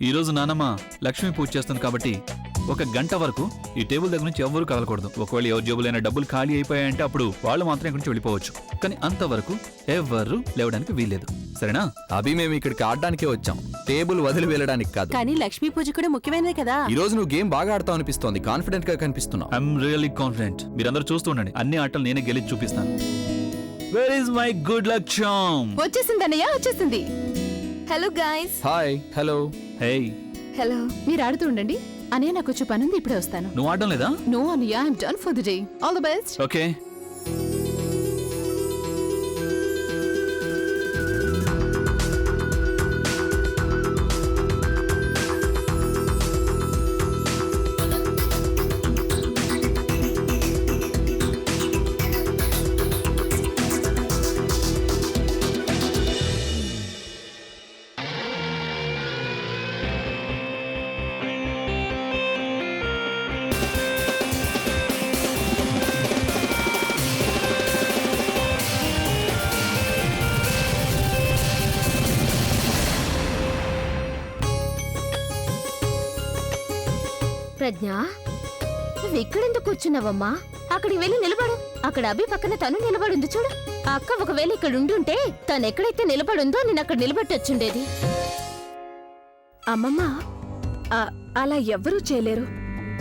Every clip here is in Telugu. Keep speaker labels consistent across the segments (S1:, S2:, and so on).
S1: ఈ రోజు నానమ్మ లక్ష్మీ పూజ చేస్తుంది కాబట్టి 1 గంట వరకు ఈ టేబుల్ దగ్గర నుంచి ఎవ్వరూ కదలకూడదు. ఒకవేళ ఎవరి జేబులైనా డబ్బులు ఖాళీ అయిపోయాయంటే అప్పుడు వాళ్ళు మాత్రం ఇక్కడి నుంచి వెళ్ళిపోవచ్చు. కానీ అంతవరకు ఎవ్వరూ లేవడానికి వీల్లేదు. సరేనా?
S2: అభి మేము ఇక్కడికి ఆడడానికే వచ్చాం, టేబుల్ వదిలి వెళ్ళడానికి కాదు.
S3: కానీ లక్ష్మీ పూజ కూడా ముఖ్యమైనది కదా.
S2: ఈ రోజు నువ్వు గేమ్ బాగా ఆడతావు అనిపిస్తోంది, కాన్ఫిడెంట్ గా కనిపిస్తున్నావు.
S1: I'm really confident. మీరందరూ చూస్తూ ఉండండి, అన్ని ఆటలు నేనే గెలిచి చూపిస్తాను. Where is my good luck charm?
S3: వచ్చేసింది అన్నయ్య, వచ్చేసింది.
S4: Hello guys.
S2: హాయ్. హలో.
S1: హే,
S4: హలో.
S3: మీరు ఆడుతూ ఉండండి, అన్నయ్య నాకు కొంచెం పనుంది, ఇప్పుడే వస్తాను.
S1: నువ్వు ఆడడం లేదా?
S3: నో అన్నయ్య, I'm done for the day. All the best.
S1: Okay.
S4: Pragya, నువ్వు ఇక్కడెందుకు కూర్చున్నావమ్మా? అక్కడికి వెళ్ళి నిలబడు. అక్కడ అభి పక్కన తను నిలబడుంది చూడు. ఆ అక్క ఒకవేళ ఇక్కడ ఉండుంటే తను ఎక్కడైతే నిలబడుందో నేను అక్కడ నిలబెట్టొచ్చుండేది.
S5: అమ్మమ్మ, అలా ఎవ్వరూ చేయలేరు.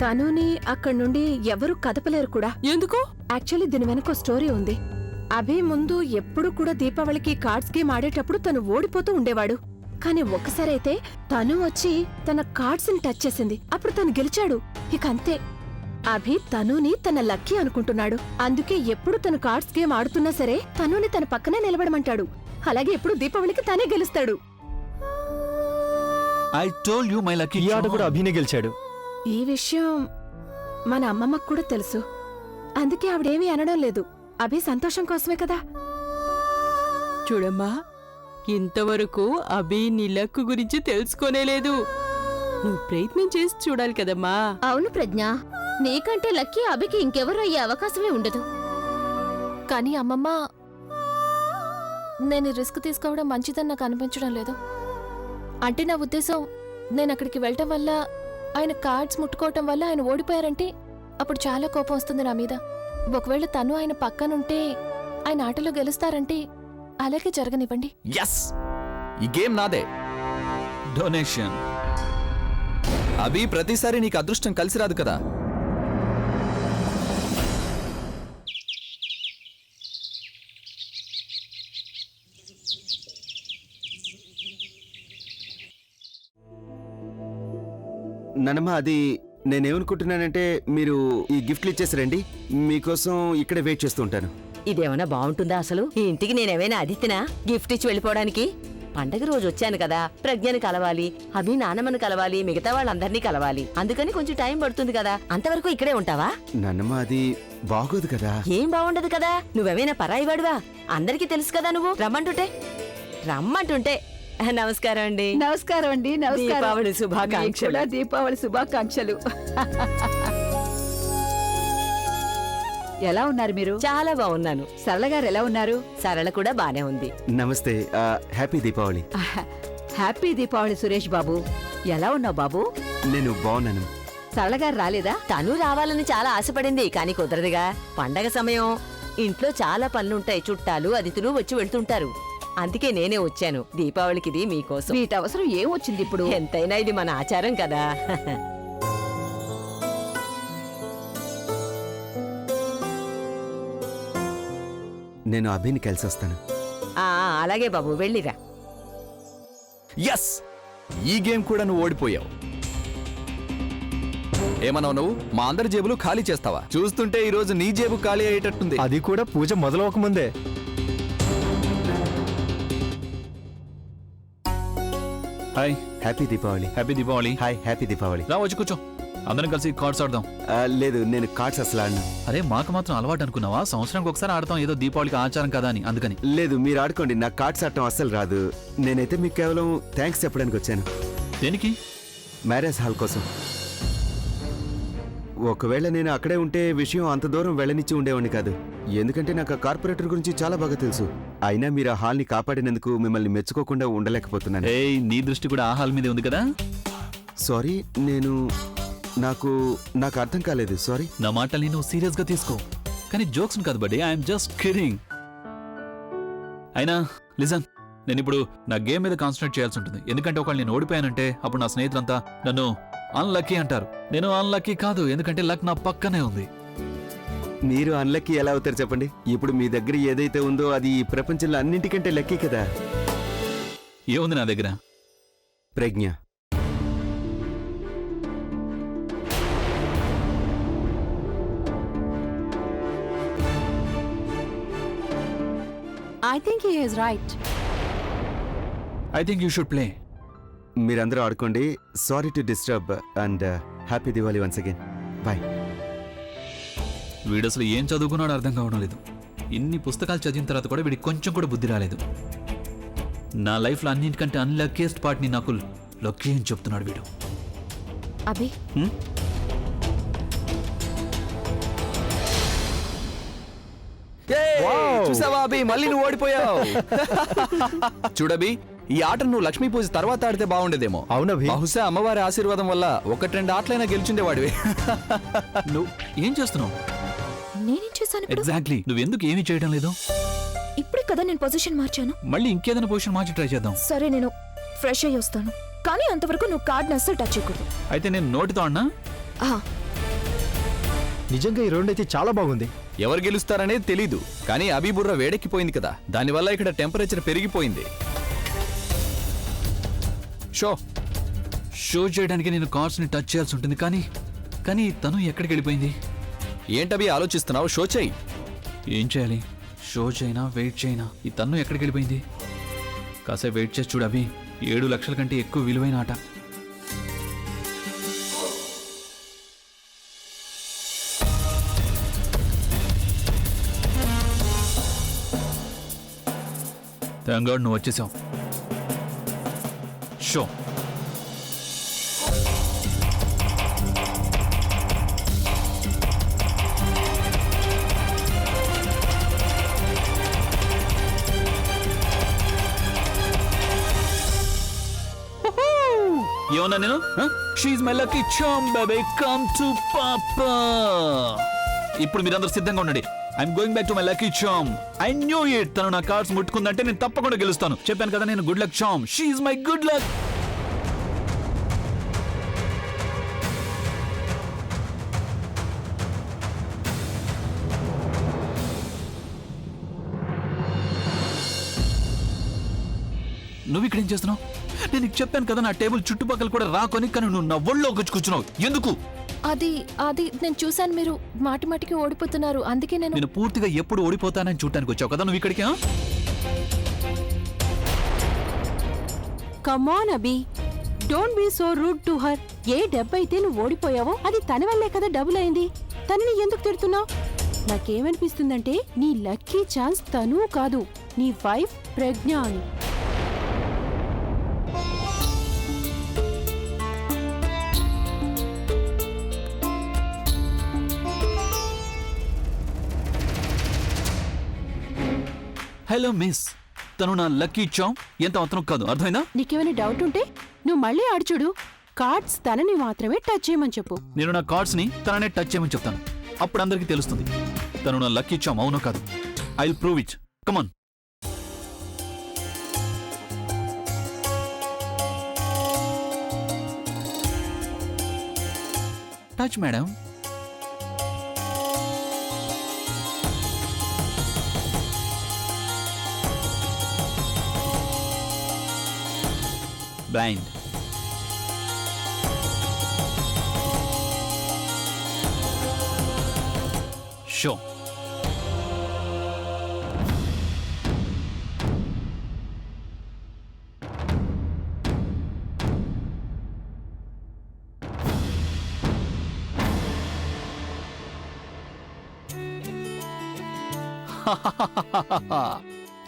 S5: తనుని అక్కడి నుండి ఎవరూ కదపలేరు కూడా.
S3: ఎందుకు?
S5: యాక్చువల్లీ దీని వెనక స్టోరీ ఉంది. అభి ముందు ఎప్పుడు కూడా దీపావళికి కార్డ్స్ గేమ్ ఆడేటప్పుడు తను ఓడిపోతూ ఉండేవాడు. కానీ ఒక్కసారైతే తను వచ్చి తన కార్డ్స్ ని టచ్ చేసింది. అప్పుడు తను గెలిచాడు. ఇక అంతే. అభి తనుని తన లక్కీ అనుకుంటున్నాడు. అందుకే ఎప్పుడు తను కార్డ్స్ గేమ్ ఆడుతున్నా సరే తనుని తన పక్కనే నిలబడమంటాడు. అలాగే ఎప్పుడు దీపావళికి తనే గెలుస్తాడు.
S1: I told you my lucky.
S6: ఈ ఆట కూడా అభినే గెలిచాడు.
S5: ఈ విషయం మన అమ్మమ్మకు కూడా తెలుసు. అందుకే ఆవిడేమీ అనడం లేదు. అభి సంతోషం కోసమే కదా.
S3: చూడమ్మా, ఇంతవరకు అభి నీ లక్కు గురించి తెలుసుకోనేలేదు. నువ్వు ప్రయత్నం చేసి చూడాలి కదమ్మా.
S4: అవును ప్రజ్ఞ, నీకంటే లక్కీ అభికి ఇంకెవరూ అయ్యే అవకాశమే ఉండదు.
S7: కానీ అమ్మమ్మ, నేను రిస్క్ తీసుకోవడం మంచిదని నాకు అనిపించడం లేదు. అంటే నా ఉద్దేశం, నేను అక్కడికి వెళ్ళటం వల్ల, ఆయన కార్డ్స్ ముట్టుకోవటం వల్ల ఆయన ఓడిపోయారంటే అప్పుడు చాలా కోపం వస్తుంది నా మీద. ఒకవేళ తను ఆయన పక్కనుంటే ఆయన ఆటలో గెలుస్తారంటే అలాగే జరగనివ్వండి.
S2: ఎస్, ఈ గేమ్ నాదే.
S1: డొనేషన్.
S2: అభి, ప్రతిసారి నీకు అదృష్టం కలిసి రాదు కదా.
S8: ననమ్మ, అది నేనేమనుకుంటున్నానంటే మీరు ఈ గిఫ్ట్లు ఇచ్చేసారండి. మీకోసం ఇక్కడే వెయిట్ చేస్తూ ఉంటాను.
S9: ఇదేమన్నా బాగుంటుందా అసలు? ఈ ఇంటికి నేనేమైనా అదితినా గిఫ్ట్ ఇచ్చి వెళ్ళిపోవడానికి? పండగ రోజు వచ్చాను కదా, ప్రజ్ఞని కలవాలి, అభి నానమ్మను కలవాలి, మిగతా వాళ్ళందరినీ కలవాలి. అందుకని కొంచెం టైం పడుతుంది కదా. అంతవరకు ఇక్కడే ఉంటావా?
S8: నన్నమ్మ, అది బాగోదు కదా.
S9: ఏం బాగుండదు కదా? నువ్వేమైనా పరాయివాడువా? అందరికీ తెలుసు కదా నువ్వు. రమ్మంటుంటే నమస్కారం అండి.
S3: నమస్కారం అండి. నమస్కారం.
S9: దీపావళి శుభాకాంక్షలు.
S3: దీపావళి శుభాకాంక్షలు. ఎలా ఉన్నారు మీరు?
S9: చాలా బాగున్నాను.
S3: సరళ గారు ఎలా ఉన్నారు?
S9: సరళ కూడా బానే ఉంది.
S8: నమస్తే. హ్యాపీ దీపావళి.
S3: హ్యాపీ దీపావళి సురేష్ బాబు. ఎలా ఉన్నావు బాబు?
S8: నేను బాగున్నాను.
S3: సరళ గారు రాలేదా?
S9: తను రావాలని చాలా ఆశపడింది, కానీ కుదరదుగా. పండగ సమయం, ఇంట్లో చాలా పనులుంటాయి. చుట్టాలు అతిథులు వచ్చి వెళ్తుంటారు. అందుకే నేనే వచ్చాను. దీపావళికి ఇది మీకోసం.
S3: వీటి అవసరం ఏం వచ్చింది ఇప్పుడు?
S9: ఎంతైనా ఇది మన ఆచారం కదా.
S8: నేను అభిని కలిసి వస్తాను.
S9: అలాగే బాబు, వెళ్ళిరా.
S2: ఎస్, ఈ గేమ్ కూడా నువ్వు ఓడిపోయావు. ఏమన్నావు నువ్వు? మా అందరి జేబులు ఖాళీ చేస్తావా? చూస్తుంటే ఈ రోజు నీ జేబు ఖాళీ అయ్యేటట్టుంది.
S6: అది కూడా పూజ మొదలవకముందే.
S1: Hi.
S8: Happy Deepavali.
S1: Happy Deepavali.
S8: Hi, happy Deepavali.
S1: రా, వచ్చి కూర్చో. అందరం కలిసి కార్డ్స్ ఆడదాం.
S8: లేదు, నేను కార్డ్స్ అసలు ఆడను.
S1: అరే, మాకు మాత్రం అలవాటు అనుకున్నావా? సంవత్సరానికి ఒకసారి ఆడతాం, ఏదో దీపావళికి ఆచారం కదా అని. అందుకని.
S8: లేదు, మీరు ఆడుకోండి. నాకు కార్డ్స్ ఆడటం అస్సలు రాదు. నేనైతే మీకు కేవలం థ్యాంక్స్ చెప్పడానికి వచ్చాను.
S1: దేనికి?
S8: మ్యారేజ్ హాల్ కోసం. ఒకవేళ నేను అక్కడే ఉంటే విషయం అంత దూరం వెళ్ళనిచ్చి ఉండేవాడిని కాదు. ఎందుకంటే నాకు ఆ కార్పొరేటర్ గురించి చాలా బాగా తెలుసు. అయినా మీరు ఆ హాల్ని కాపాడినందుకు మిమ్మల్ని మెచ్చుకోకుండా ఉండలేకపోతున్నాను.
S1: నీ దృష్టి కూడా ఆ హాల్ మీదే ఉంది కదా.
S8: సారీ, నాకు అర్థం కాలేదు. సారీ.
S1: నా మాటల్ని నువ్వు సీరియస్ గా తీసుకో, కానీ జోక్స్ కాదు బడ్డీ, ఐఎమ్ జస్ట్ కిడింగ్. అయినా లిజన్, నేను ఇప్పుడు నా గేమ్ మీద కాన్సన్ట్రేట్ చేయాల్సి ఉంటుంది. ఎందుకంటే ఒకవేళ నేను ఓడిపోయానంటే అప్పుడు నా స్నేహితులంతా నన్ను అన్లక్కీ అంటారు. నేను అన్లక్కీ కాదు, ఎందుకంటే లక్ నా పక్కనే ఉంది.
S8: మీరు అన్లక్కీ ఎలా అవుతారు చెప్పండి? ఇప్పుడు మీ దగ్గర ఏదైతే ఉందో అది ఈ ప్రపంచంలో అన్నింటికంటే లక్కీ కదా.
S1: ఏముంది నా దగ్గర?
S8: Pragya.
S5: I think he is right.
S1: I think you should play.
S8: మీరందరూ ఆడుకోండి. Sorry to disturb and happy Diwali once again. Bye.
S1: వీడు అసలు ఏం చదువుకున్నాడో అర్థం కావడం లేదు. ఇన్ని పుస్తకాలు చదివిన తర్వాత కూడా వీడికి కొంచెం కూడా బుద్ధి రాలేదు. నా లైఫ్లో అన్నింటికంటే అన్లక్కీయెస్ట్ పార్ట్ని నాకు లక్కీ అని చెప్తున్నాడు వీడు.
S7: అభి,
S2: చూసావా అభి, మళ్ళీ నువ్వు ఓడిపోయావు. చూడబి, ఈ ఆట నువ్వు లక్ష్మీ పూజ తర్వాత ఆడితే బాగుండేదేమో.
S6: అవునభి.
S2: బహుశా అమ్మవారి ఆశీర్వాదం వల్ల 1-2 ఆటలైనా గెలిచుండేవాడివి.
S1: నువ్వు ఏం చేస్తున్నావు?
S7: నేనేం చేశాను ఇప్పుడు?
S1: ఎగ్జాక్ట్లీ, నువ్వెందుకు ఏమీ చేయడం లేదు?
S7: ఇప్పుడే కదా నేను పొజిషన్ మార్చాను.
S1: మళ్ళీ ఇంకేదైనా పొజిషన్ మార్చి ట్రై చేద్దాం.
S7: సరే, నేను ఫ్రెష్ అయ్యి వస్తాను, కానీ అంతవరకు నువ్వు కార్డ్ని అస్సలు టచ్ చేయకూడదు.
S1: అయితే నేను నోటితో అన్నా?
S6: నిజంగా ఈ రౌండ్ అయితే చాలా బాగుంది.
S2: ఎవరు గెలుస్తారనేది తెలీదు, కానీ అభి బుర్ర వేడెక్కిపోయింది కదా, దానివల్ల ఇక్కడ టెంపరేచర్ పెరిగిపోయింది.
S1: షో చేయడానికి నేను కార్డ్స్ ని టచ్ చేయాల్సి ఉంటుంది, కానీ తను ఎక్కడికి వెళ్ళిపోయింది?
S2: ఏంటభి ఆలోచిస్తున్నావు? షో చెయ్యి.
S1: ఏం చేయాలి? షో చేయనా, వెయిట్ చేయనా? ఈ తన్ను ఎక్కడికి వెళ్ళిపోయింది? కాసేపు వెయిట్ చేసి చూడు అభి, 7 లక్షల కంటే ఎక్కువ విలువైన ఆట. థాంక్ గాడ్ నువ్వు వచ్చేసావు. షో. ఏమన్నా నేను? She's my lucky charm baby, come to papa. ఇప్పుడు మీరందరూ సిద్ధంగా ఉండండి. I'm going back to my lucky charm. I knew it. తను నా కార్డ్స్ ముట్టుకుందంటే నేను తప్పకుండా గెలుస్తాను. చెప్పాను కదా, నేను good luck charm. She's my good luck. నువ్వు ఇక్కడ ఏం చేస్తున్నావు? నేను నీకు చెప్పాను కదా నా టేబుల్ చుట్టుపక్కల కూడా రాకొని, కానీ నువ్వు నా ఒళ్ళో వచ్చి కూర్చున్నావు. ఎందుకు?
S7: అది నేను చూశాను, మీరు మాటిమాటికి ఓడిపోతున్నారు, అందుకే
S1: నేను పూర్తిగా ఎప్పుడు ఓడిపోతానని చూడటానికి వచ్చావు కదా నువ్వు ఇక్కడికి.
S3: Come on Abhi, don't be so rude to her. ఏ డబ్బైతే నువ్వు ఓడిపోయావో అది తన వల్లే కదా డబుల్ అయింది. తనని ఎందుకు తిడుతున్నావు? నాకేమనిపిస్తుందంటే నీ లక్కీ ఛాన్స్ తను కాదు, నీ వైఫ్ ప్రజ్ఞ అని. హలో మిస్, తను నా లక్కీ చామ్, ఎంత మాత్రం కాదు, అర్థమైందా? నీకేమైనా డౌట్ ఉంటే నువ్వు మళ్ళీ ఆడుచుడు. కార్డ్స్ తనని మాత్రమే టచ్ చేయమని చెప్పు.
S1: నేను నా కార్డ్స్ ని తననే టచ్ చేయమని చెప్తాను. అప్పుడు అందరికీ తెలుస్తుంది తను నా లక్కీ చామ్ అవునో కాదు. I will prove it. Come on. Touch madam. Blind. Show.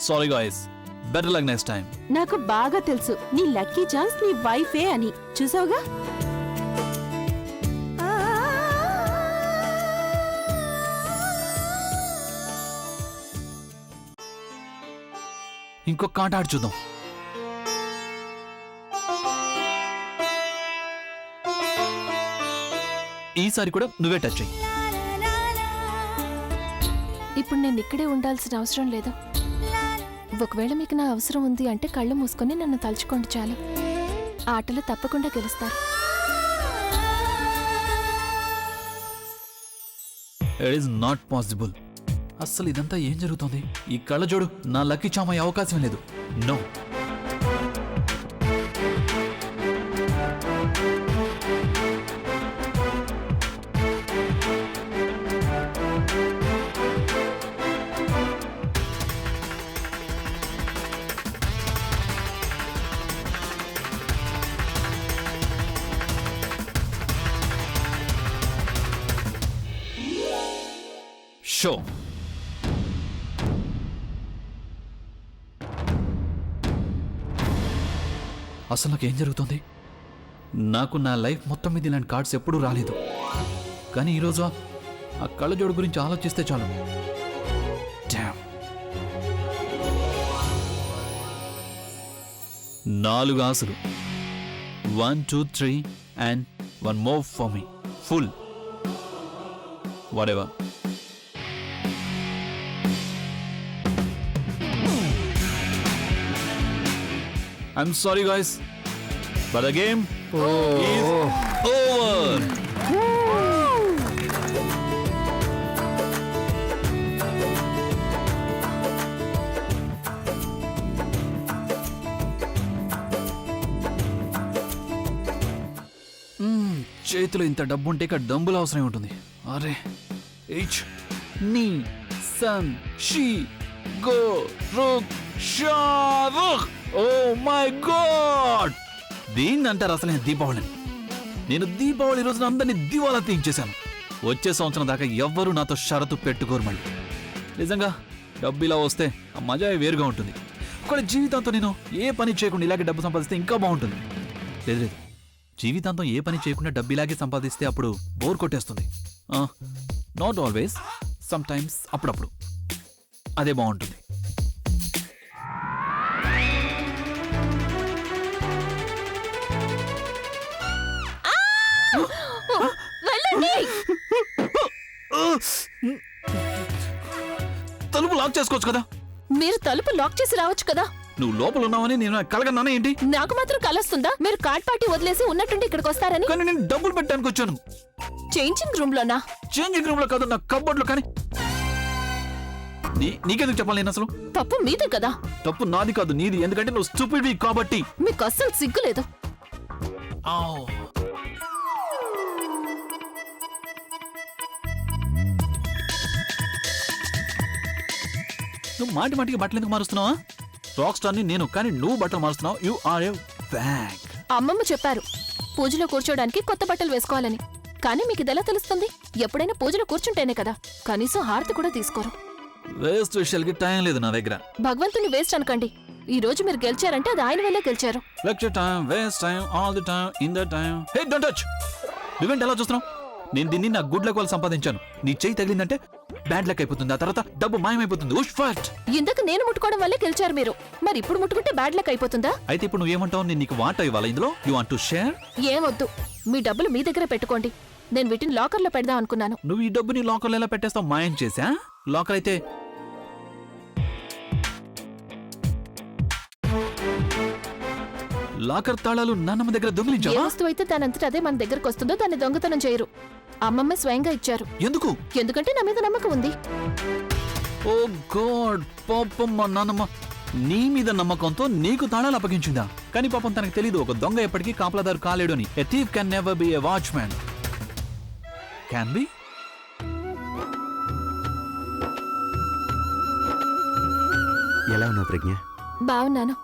S1: Sorry guys. Better luck next time.
S3: నాకు బాగా తెలుసు నీ లక్కీ ఛాన్స్ నీ వైఫే అని. చూసావుగా?
S1: ఇంకొక ఆట ఆడి చూద్దాం. ఈసారి కూడా నువ్వే టచ్ చెయ్యి.
S7: ఇప్పుడు నేను ఇక్కడే ఉండాల్సిన అవసరం లేదు. ఒకవేళ మీకు నా అవసరం ఉంది అంటే కళ్ళు మూసుకొని నన్ను తలుచుకోండి చాలు. ఆటలో తప్పకుండా గెలుస్తారు.
S1: It is not possible. అస్సలు ఇదంతా ఏం జరుగుతుంది? ఈ కళ్ళజోడు నా లక్కీ చామ్ అయ్యే అవకాశం లేదు. నో. షో. అసలు నాకేం జరుగుతుంది? నాకు నా లైఫ్ మొత్తం మీద ఇలాంటి కార్డ్స్ ఎప్పుడూ రాలేదు. కానీ ఈరోజు ఆ కళ్ళజోడు గురించి ఆలోచిస్తే చాలు. Damn. 4 ఆశలు. 1, 2, 3 and 1 more for me. Full. Whatever. I'm sorry guys, but the game is over. చేతిలో ఇంత డబ్బు ఉంటే ఇక డంబులు అవసరం ఉంటుంది. అరే హెచ్ నీ సన్ షీ గో రుక్ షారుక్. Oh my god! దీన్ని అంటారు అసలు దీపావళిని. నేను దీపావళి రోజున అందరినీ దివాలా తీయించేశాను. వచ్చే సంవత్సరం దాకా ఎవ్వరూ నాతో షరతు పెట్టుకోరు. మళ్ళీ నిజంగా డబ్బు ఇలా వస్తే ఆ మజా వేరుగా ఉంటుంది. ఒకవేళ జీవితంతో నేను ఏ పని చేయకుండా ఇలాగే డబ్బు సంపాదిస్తే ఇంకా బాగుంటుంది. లేదు లేదు, జీవితాంతం ఏ పని చేయకుండా డబ్బు ఇలాగే సంపాదిస్తే అప్పుడు బోర్ కొట్టేస్తుంది. నాట్ ఆల్వేస్, సమ్ టైమ్స్, అప్పుడప్పుడు అదే బాగుంటుంది. తలుపు లాక్ చేసుకోవచ్చు కదా.
S7: మీరు తలుపు లాక్ చేసి రావచ్చు కదా.
S1: నువ్వు లోపల ఉన్నావని నేను కలగన్నానా ఏంటి?
S7: నాకు మాత్రం కలొస్తుందా మీరు కార్డ్ పార్టీ వదిలేసి ఉన్నట్టుండి ఇక్కడికి వస్తారని?
S1: కానీ నేను డబ్బులు పెట్టడానికి వచ్చాను.
S7: చేంజింగ్ రూమ్ లోనా?
S1: చేంజింగ్ రూమ్ లో కాదు, నా కబోర్డ్ లో. కానీ నీకెందుకు చెప్పాలి? నేను అసలు
S7: తప్పు మీదే కదా.
S1: తప్పు నాది కాదు, నీది. ఎందుకంటే నువ్వు స్టూపిడ్ కాబట్టి.
S7: మీకు అస్సలు సిగ్గులేదు.
S1: నువ్వు మాటి మాటికి బట్టలు ఎందుకు మారుస్తున్నావా? రాక్ స్టార్ ని నేను, కానీ నువ్వు బట్టలు మారుస్తున్నావు. You are a bag.
S7: అమ్మమ్మ చెప్పారు పూజలో కూర్చోడానికి కొత్త బట్టలు వేసుకోవాలని. కానీ మీకు ఇదెలా తెలుస్తుంది? ఎప్పుడైనా పూజలో కూర్చుంటేనే కదా. కనీసం హారతి కూడా తీసుకోరు.
S1: వేస్ట్ విషయాలకి టైం లేదు నా దగ్గర.
S7: భగవంతుని వేస్ట్ అనకండి. ఈ రోజు మీరు గెలిచారంటే అది ఆయన వల్లే గెలిచారు.
S1: Lecture time, waste time, all the time, in the time. Hey don't touch. నువ్వేంటి ఎలా చూస్తున్నావు? నేను దీన్ని నా గుడ్ లక్ వల్ల సంపాదించాను. నీ చెయ్యి తగిలిందంటే బ్యాడ్ లక్ అయిపోతుంది. ఆ తర్వాత డబ్బు మాయమైపోతుంది. ఉష్ ఫాస్ట్.
S7: ఇందాక నేను ముట్టుకోవడం వల్లే గెలిచారు మీరు. మరి ఇప్పుడు ముట్టుకుంటే బ్యాడ్ లక్ అయిపోతుందా?
S1: అయితే ఇప్పుడు నువ్వేమంటావు? నేను నీకు వాటా ఇవ్వాలా ఇందులో? You want to share?
S7: ఏమొద్దు, మీ డబ్బులు మీ దగ్గర పెట్టుకోండి. నేను వీటిని లాకర్ లో పెడదాం అనుకున్నాను.
S1: నువ్వు ఈ డబ్బుని లాకర్లో ఎలా పెట్టేస్తావు? మాయం చేసా? లాకర్ అయితే లాకర్ తాళాలు నాన్నమ్మ దగ్గర
S7: ఏ
S1: దొంగిలించావా?
S7: వస్తువు అయితే దానంతట అదే మన దగ్గరకు వస్తుందో దాన్ని దొంగతనం చేయరు. అమ్మమ్మ స్వయంగా ఇచ్చారు.
S1: ఎందుకు?
S7: ఎందుకంటే నా మీద నమ్మకం ఉంది.
S1: ఓ గాడ్, పాపం మా నాన్నమ్మ నీ మీద నమ్మకంతో నీకు తాళాలు అప్పగించిందా? కానీ పాపం తనకు తెలీదు, ఒక దొంగ ఎప్పటికీ కాపలాదారు కాలేడు అని. A thief can never be a watchman. Can be.
S8: ఎలా ఉన్నావు ప్రజ్ఞ?
S7: బావున్నాను.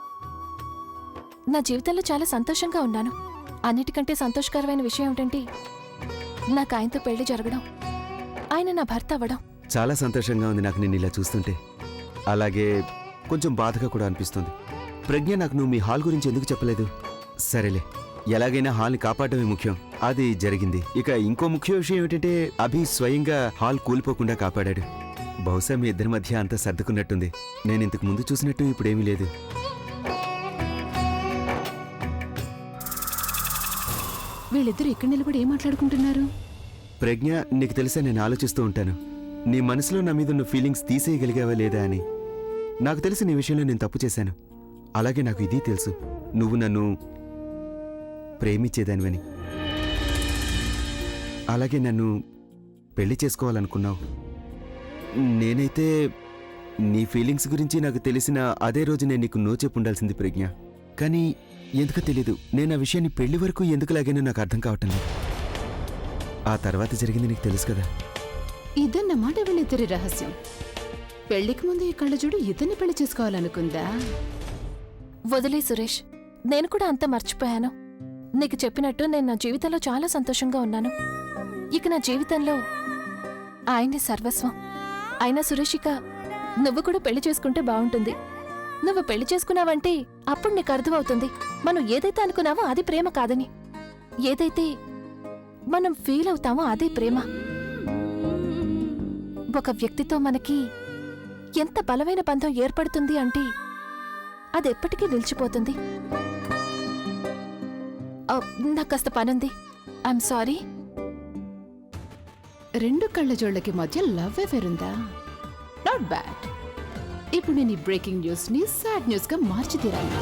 S7: నా జీవితంలో చాలా సంతోషంగా ఉన్నాను. అన్నిటికంటే సంతోషకరమైన విషయం ఏమిటంటే నాకు ఆయనతో పెళ్లి జరగడం, ఆయన నా భర్త అవ్వడం.
S8: చాలా సంతోషంగా ఉంది నాకు నిన్ను ఇలా చూస్తుంటే. అలాగే కొంచెం బాధగా కూడా అనిపిస్తుంది. ప్రజ్ఞ, నాకు నువ్వు మీ హాల్ గురించి ఎందుకు చెప్పలేదు? సరేలే, ఎలాగైనా హాల్ని కాపాడమే ముఖ్యం. అది జరిగింది. ఇక ఇంకో ముఖ్య విషయం ఏమిటంటే అభి స్వయంగా హాల్ కూలిపోకుండా కాపాడాడు. బహుశా మీ ఇద్దరి మధ్య అంతా సర్దుకున్నట్టుంది. నేను ఇంతకు ముందు చూసినట్టు ఇప్పుడేమీ లేదు.
S3: వీళ్ళిద్దరూ ఇక్కడ నిలబడి ఏం మాట్లాడుకుంటున్నారు?
S8: ప్రజ్ఞ, నీకు తెలుసా నేను ఆలోచిస్తూ ఉంటాను నీ మనసులో నా మీద ఉన్న ఫీలింగ్స్ తీసేయగలిగావా లేదా అని. నాకు తెలిసి నీ విషయంలో నేను తప్పు చేశాను. అలాగే నాకు ఇది తెలుసు, నువ్వు నన్ను ప్రేమించేదానివని. అలాగే నన్ను పెళ్లి చేసుకోవాలనుకున్నావు. నేనైతే నీ ఫీలింగ్స్ గురించి నాకు తెలిసిన అదే రోజు నేను నీకు నో చెప్పుండాల్సింది ప్రజ్ఞ. కానీ ఎందుకో తెలీదు, నేను ఆ విషయాన్ని పెళ్లి వరకు ఎందుకు లాగానో నాకు అర్థం కావటం లేదు. ఆ తర్వాత జరిగింది నీకు తెలుసు కదా.
S3: ఇదన్నమాట వీళ్ళిద్దరి రహస్యం. పెళ్లికి ముందు ఈ కళ్ళజోడు ఇతన్ని పెళ్లి చేసుకోవాలనుకుందా?
S7: వదిలే సురేష్, నేను కూడా అంతా మర్చిపోయాను. నీకు చెప్పినట్టు నేను నా జీవితంలో చాలా సంతోషంగా ఉన్నాను. ఇక నా జీవితంలో ఆయనే సర్వస్వం. అయినా సురేష్, ఇక నువ్వు కూడా పెళ్లి చేసుకుంటే బాగుంటుంది. నువ్వు పెళ్లి చేసుకున్నావంటే అప్పుడు నీకు అర్థమవుతుంది మనం ఏదైతే అనుకున్నావో అది ప్రేమ కాదని. ఏదైతే మనం ఫీల్ అవుతామో అదే ప్రేమ. ఒక వ్యక్తితో మనకి ఎంత బలమైన బంధం ఏర్పడుతుంది అంటే అది ఎప్పటికీ నిలిచిపోతుంది. నాకు కాస్త పనుంది, ఐఎమ్ సారీ.
S3: రెండు కళ్ళజోళ్ళకి మధ్య లవ్ అఫేర్ ఉందా? Not bad. ఇప్పుడు నేను ఈ బ్రేకింగ్ న్యూస్ ని సాడ్ న్యూస్ గా మార్చి తీరాలి.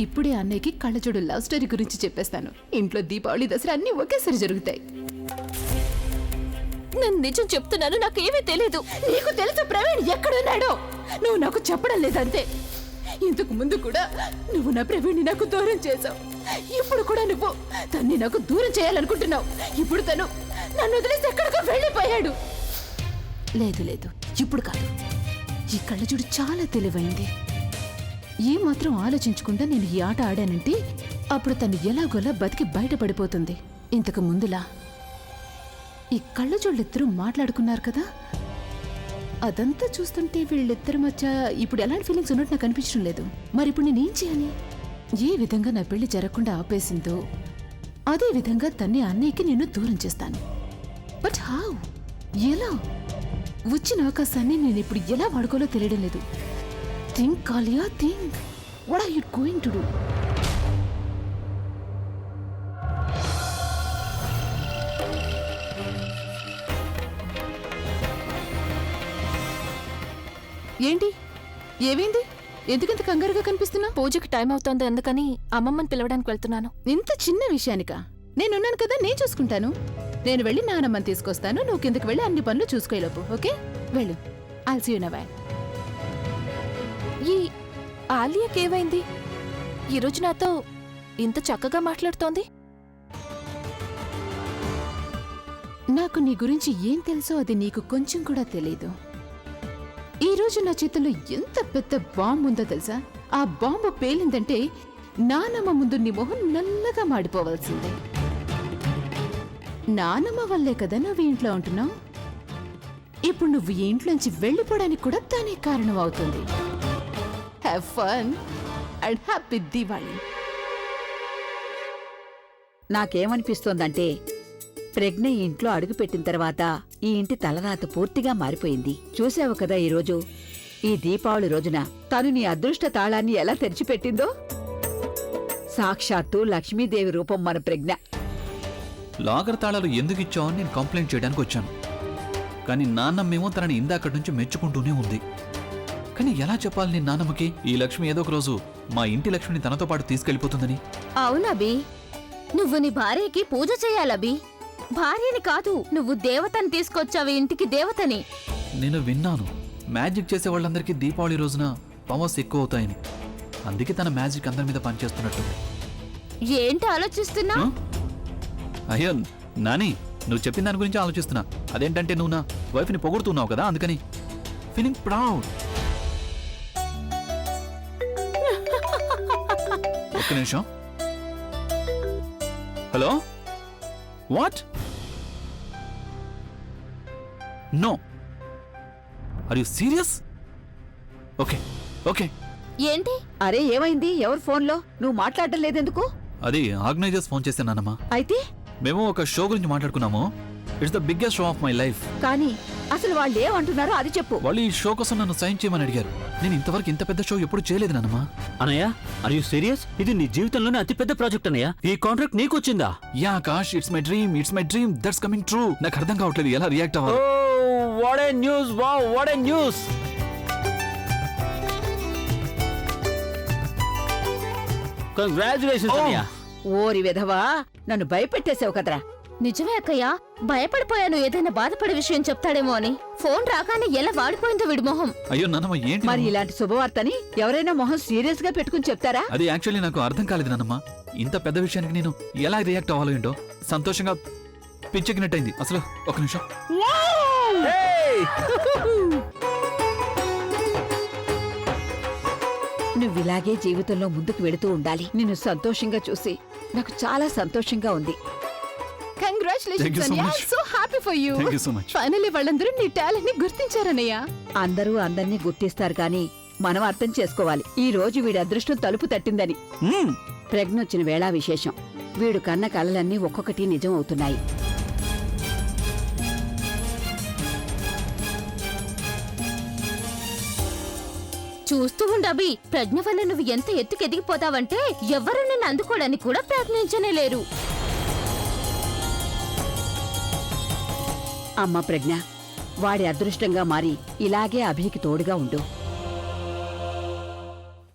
S3: ఇప్పుడే అన్నయ్యకి కళ్ళజోడు లవ్ స్టోరీ గురించి చెప్పేస్తాను. ఇంట్లో దీపావళి, దసరా అన్ని ఒకేసారి జరుగుతాయి.
S7: నేను నిజం చెప్తున్నాను, నాకేమీ తెలీదు.
S3: నీకు తెలుసు ప్రవీణ్ ఎక్కడున్నాడో, నువ్వు నాకు చెప్పడం లేదంతే. ఇంతకు ముందు కూడా నువ్వు నా ప్రవీణ్ని నాకు దూరం చేశావు. ఇప్పుడు కూడా నువ్వు తన్ని నాకు దూరం చేయాలనుకుంటున్నావు. ఇప్పుడు తను నన్ను వదిలేసి ఎక్కడికో వెళ్ళిపోయాడు. లేదు లేదు, ఇప్పుడు కాదు. ఈ కళ్ళజోడు చాలా తెలివైంది. ఏ మాత్రం ఆలోచించకుండా నేను ఈ ఆట ఆడానంటే అప్పుడు తను ఎలాగోలా బతికి బయటపడిపోతుంది. ఇంతకు ముందులా ఈ కళ్ళజోళ్ళిద్దరూ మాట్లాడుకున్నారు కదా, అదంతా చూస్తుంటే వీళ్ళిద్దరి మధ్య ఇప్పుడు ఎలాంటి ఫీలింగ్స్ ఉన్నట్టు నాకు అనిపించడం లేదు. మరి ఇప్పుడు నేనేం చేయాలి? ఏ విధంగా నా పెళ్లి జరగకుండా ఆపేసిందో అదే విధంగా తన్ని అన్నయ్యకి నేను దూరం చేస్తాను. But how? ఎలా? వచ్చిన అవకాశాన్ని నేను ఇప్పుడు ఎలా వాడుకోలో తెలియడం లేదు. Think Kaliya, think. What are you going to do? ఏంటి? ఏమైంది? ఎందుకంత కంగారుగా కనిపిస్తున్నా?
S7: పూజకి టైం అవుతోంది, అందుకని అమ్మమ్మని పిలవడానికి వెళ్తున్నాను.
S3: ఇంత చిన్న విషయానికా? నేనున్నాను కదా, నేను చూసుకుంటాను. నేను వెళ్ళి నానమ్మని తీసుకొస్తాను. నువ్వు కిందకి వెళ్ళి అన్ని పనులు చూసుకోలేపు. ఓకే, వెళ్ళు. I'll see you now.
S7: ఈ ఆలియాకేమైంది? ఈరోజు నాతో ఇంత చక్కగా మాట్లాడుతోంది.
S3: నాకు నీ గురించి ఏం తెలుసో అది నీకు కొంచెం కూడా తెలీదు. ఈ రోజు నా చేతిలో ఎంత పెద్ద బాంబు ఉందో తెలుసా? ఆ బాంబు పేలిందంటే నానమ్మ ముందు నీ మొహం నల్లగా మాడిపోవాల్సిందే. నానమ్మ వల్లే కదా నువ్వు ఇంట్లో ఉంటున్నావు. ఇప్పుడు నువ్వు ఈ ఇంట్లోంచి వెళ్ళిపోవడానికి కూడా దానే కారణం అవుతుంది. Have fun and happy Deepavali.
S10: నాకేమనిపిస్తోందంటే ప్రజ్ఞ ఈ ఇంట్లో అడుగుపెట్టిన తర్వాత ఈ ఇంటి తలరాత పూర్తిగా మారిపోయింది. చూసావు కదా ఈరోజు ఈ దీపావళి రోజున తను నీ అదృష్ట తాళాన్ని ఎలా తెరిచిపెట్టిందో. సాక్షాత్తు లక్ష్మీదేవి రూపం మన ప్రజ్ఞ.
S1: లాకర్ తాళాలు ఎందుకు ఇచ్చావు అని నేను కంప్లైంట్ చేయడానికి వచ్చాను. కానీ నాన్నమ్మేమో తనని ఇందాకటి నుంచి మెచ్చుకుంటూనే ఉంది. కానీ ఎలా చెప్పాలి నేను నాన్నమ్మకి ఈ లక్ష్మి ఏదో ఒక రోజు మా ఇంటి లక్ష్మిని తనతో పాటు తీసుకెళ్లిపోతుందని?
S4: అవునబి, నువ్వు నీ భార్యకి పూజ చేయాలబి. భార్యని కాదు, నువ్వు దేవతని తీసుకొచ్చావు ఇంటికి, దేవతని.
S1: నేను విన్నాను మ్యాజిక్ చేసే వాళ్ళందరికీ దీపావళి రోజున పవర్స్ ఎక్కువ అవుతాయని. అందుకే తన మ్యాజిక్ అందరి మీద పనిచేస్తున్నట్టుంది.
S4: ఏంటి ఆలోచిస్తున్నా?
S1: అయ్యో నాని, నువ్వు చెప్పిన దాని గురించి ఆలోచిస్తున్నా. అదేంటంటే నువ్వు నా వైఫ్ని పొగుడుతున్నావు కదా, అందుకని ఫీలింగ్ ప్రౌడ్. ఒక్క నిమిషం. Hello, what? No, are you serious? Okay okay.
S4: ఏంటి?
S10: అరే ఏమైంది? ఎవరు ఫోన్లో? నువ్వు మాట్లాడటం లేదెందుకు?
S1: అది ఆర్గనైజర్స్ ఫోన్ చేశానమ్మా.
S10: అయితే
S1: మేము ఒక షో గురించి మాట్లాడుకున్నాము. It's the biggest show off my life.
S10: కానీ అసలు వాళ్ళు ఏమంటున్నారో అది చెప్పు.
S1: వాళ్ళు ఈ షో కోసం నన్ను సైన్ చేయమని అడిగారు. నేను ఇంతవరకు ఇంత పెద్ద షో ఎప్పుడు చేయలేదు నాన్నమ్మ.
S11: అనయ్య, ఆర్ యు సీరియస్? ఇది నీ జీవితంలోనే అతి పెద్ద ప్రాజెక్ట్ అనయ్య. ఈ కాంట్రాక్ట్ నీకు వచ్చిందా?
S1: Yeah Akash, it's my dream that's coming true. నాకు అర్థం కావట్లేదు ఎలా రియాక్ట్ అవ్వాలి.
S11: What a news! Wow, what a news! Congratulations అనయ్య.
S10: ఓరి విధవా, నన్ను భయపెట్టేసావు కదరా.
S4: నిజమే అక్కయ్య, భయపడిపోయాను ఏదైనా బాధపడే విషయం చెప్తాడేమో అని. ఫోన్ రాగానే ఎలా వాడిపోయిందో వీడి మొహం.
S1: అయ్యో నాన్నమ్మ, ఏంటి
S10: మరి ఇలాంటి శుభవార్తని ఎవరైనా మొహం సీరియస్ గా పెట్టుకుని చెప్తారా?
S1: అది యాక్చువల్లీ నాకు అర్థం కాలేదు నాన్నమ్మ. ఇంత పెద్ద విషయానికి నేను ఎలా రియాక్ట్ అవ్వాలో ఏంటో. సంతోషంగా పిచ్చెక్కినట్టయింది అసలు. ఒక నిమిషం.
S10: నువ్విలాగే జీవితంలో ముందుకు వెళుతూ ఉండాలి. నిన్ను సంతోషంగా చూసి నాకు చాలా సంతోషంగా ఉంది.
S1: Thank you
S5: కంగ్రాచులేషన్స్
S1: so
S5: అన్నయ్య,
S1: much.
S5: So happy for you.
S1: Thank you so much.
S5: Finally వాళ్ళందరూ నీ టాలెంట్ ని గుర్తించారన్నయ్య.
S10: అందరూ అందరినీ గుర్తిస్తారు కానీ మనం అర్థం చేసుకోవాలి ఈ రోజు వీడి అదృష్టం తలుపు తట్టిందని. ప్రజ్ఞ వచ్చిన వేళా విశేషం. వీడు కన్న కలలన్నీ ఒక్కొక్కటి నిజం అవుతున్నాయి.
S4: చూస్తూ ఉండబి, ప్రజ్ఞ వల్ల నువ్వు ఎంత ఎత్తుకు ఎదిగిపోతావంటే ఎవరు నిన్ను అందుకోవడానికి కూడా ప్రయత్నించనే లేరు.
S10: అమ్మ ప్రజ్ఞ, వాడి అదృష్టంగా మారి ఇలాగే అభికి తోడుగా ఉండు.